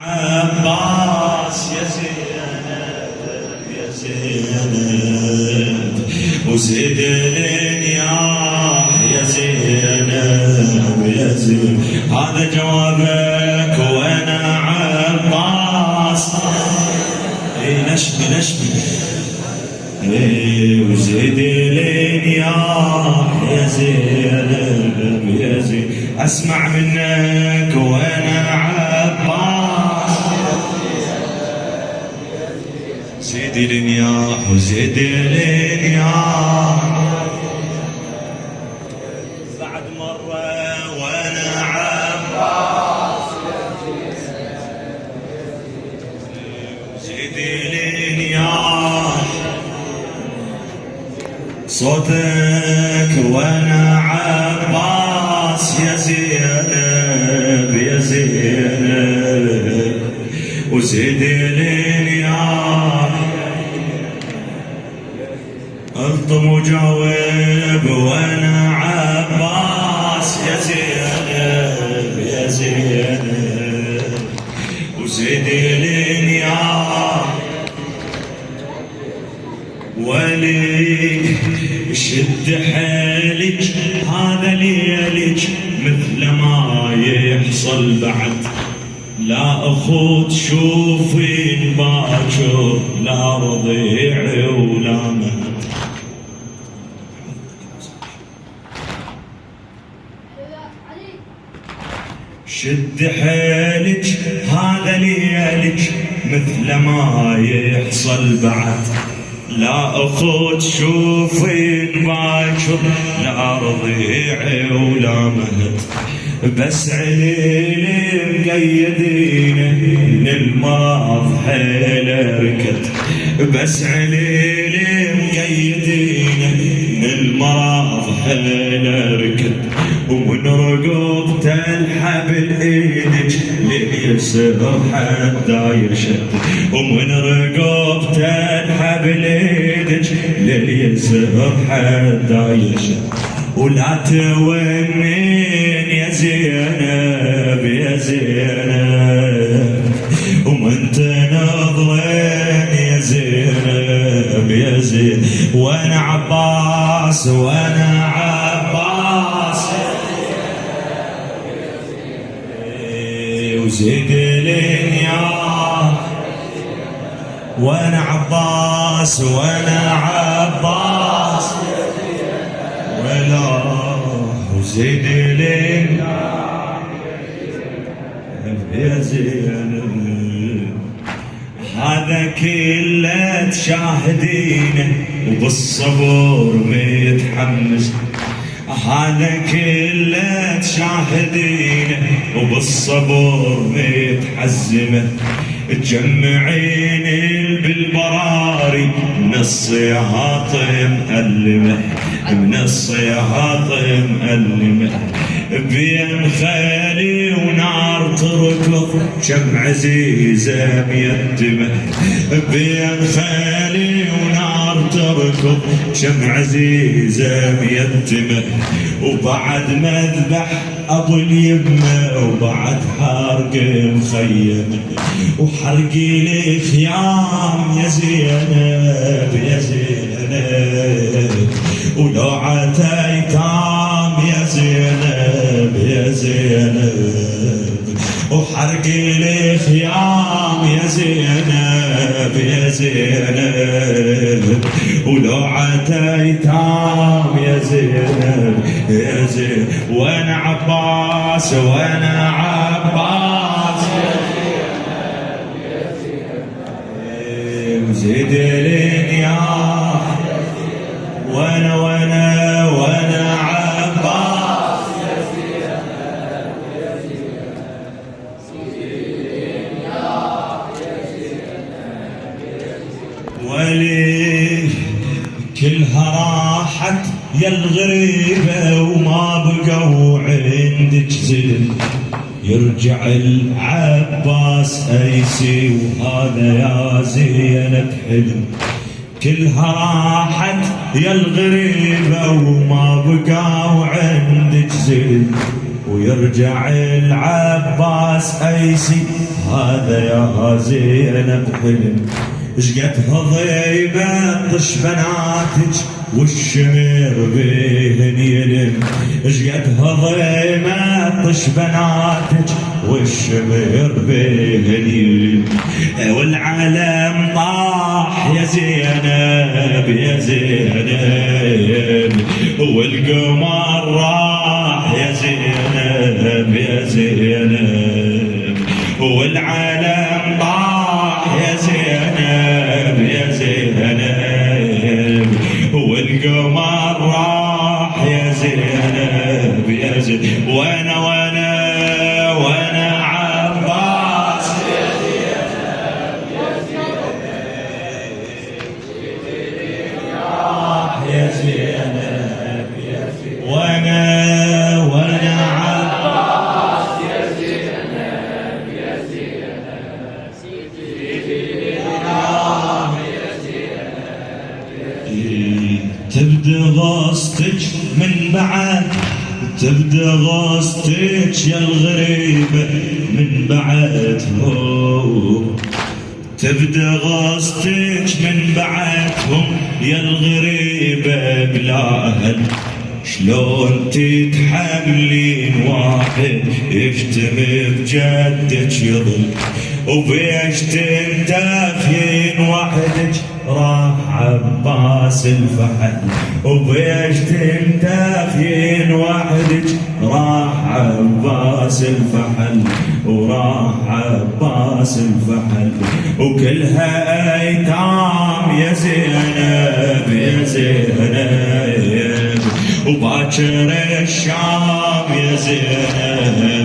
عباس يا زينب يا زينب وزيد النياح يا زينب يا زينب هذا جوابك وانا عباس نشمي وزيد النياح يا زينب يا زينب اسمع منك وانا عباس زيد النياح وزيد النياح بعد مرة وانا عباس زيد النياح صوتك وانا عباس يا زينب يا زينب وزيد النياح الطم وجاوب وانا عباس يا زينب يا زينب وزيد النياح ولي شد حيلك هذا ليلك مثل ما يحصل بعد لا اخوت شوفين باكر لا رضيع ولا مهد شد حيلك هذا ليلك مثل ما يحصل بعد لا اخوت شوفين باكر لا رضيع ولا مهد بس عليلي مقيدينه من المرض حيل ركد بس عليلي مقيدينه من المرض حيل ركد ومن رقبته الحبل ايدك لليسر حتى يرشد ومن رقبته الحبل ايدك لليسر حتى يرشد ولا تونين يا زينب يا زينب ومن تنظرين يا زينب يا زينب وانا عباس وانا عباس وزيد النياح وانا عباس وانا عباس ولا وزيد النياح يا زينب هذا كله تشاهدينه وبالصبر متحمس هذا كله تشاهدينه وبالصبر متحزمه تجمعين بالبراري من الصياط مألمه من الصياط مألمه بين خيلي ونار تركض شم عزيزة ميتمه بين خيلي ونار تركض شم عزيزة ميتمه وبعد مذبح ابو اليمه وبعد حرق مخيمه وحرقي لي خيام يا زينب يا زينب ولوعة ايتام يا زينب يا زينب وحرقي لي خيام يا زينب يا زينب ولوعة ايتام يا زينب يا زينب وانا عباس وانا عباس وزيد النياح وانا عباس ولي كلها راحت يا الغريبة وما بقوا عندك زين يرجع العباس ايسي وهذا يا زينب حلم كلها راحت يا الغريبة وما بقاو عندك زين ويرجع العباس أيسي هذا يا زينب حلم. شقد هضيبة طش بناتك والشمر بيهن يلم. شقد هضيبة طش بناتك والشمر بيهن يلم. والعالم طاح يا زينب يا زينب والقمر راح يا زينب يا زينب والعالم طاح يا زينب يا زينب والقمر راح يا زينب يا زينب. وانا عباس يا زينب يا زينب راح يا زينب يا زينب. وانا عباس يا زينب يا زينب راح يا زينب. تبدأ غصتك من بعد تبدأ غصتك يا الغريبة من بعدهم. تبدأ غصتك من بعدهم يا الغريبة بلا أهل. شلون تتحملين واحد يشتم بجدك يظل وبيش تنتفين وحدك راح عباس الفحل. وبيش تنتفين وحدك راح عباس الفحل وراح عباس الفحل. وكلها ايتام يا زينب يا زينب وباكر الشام يا زينب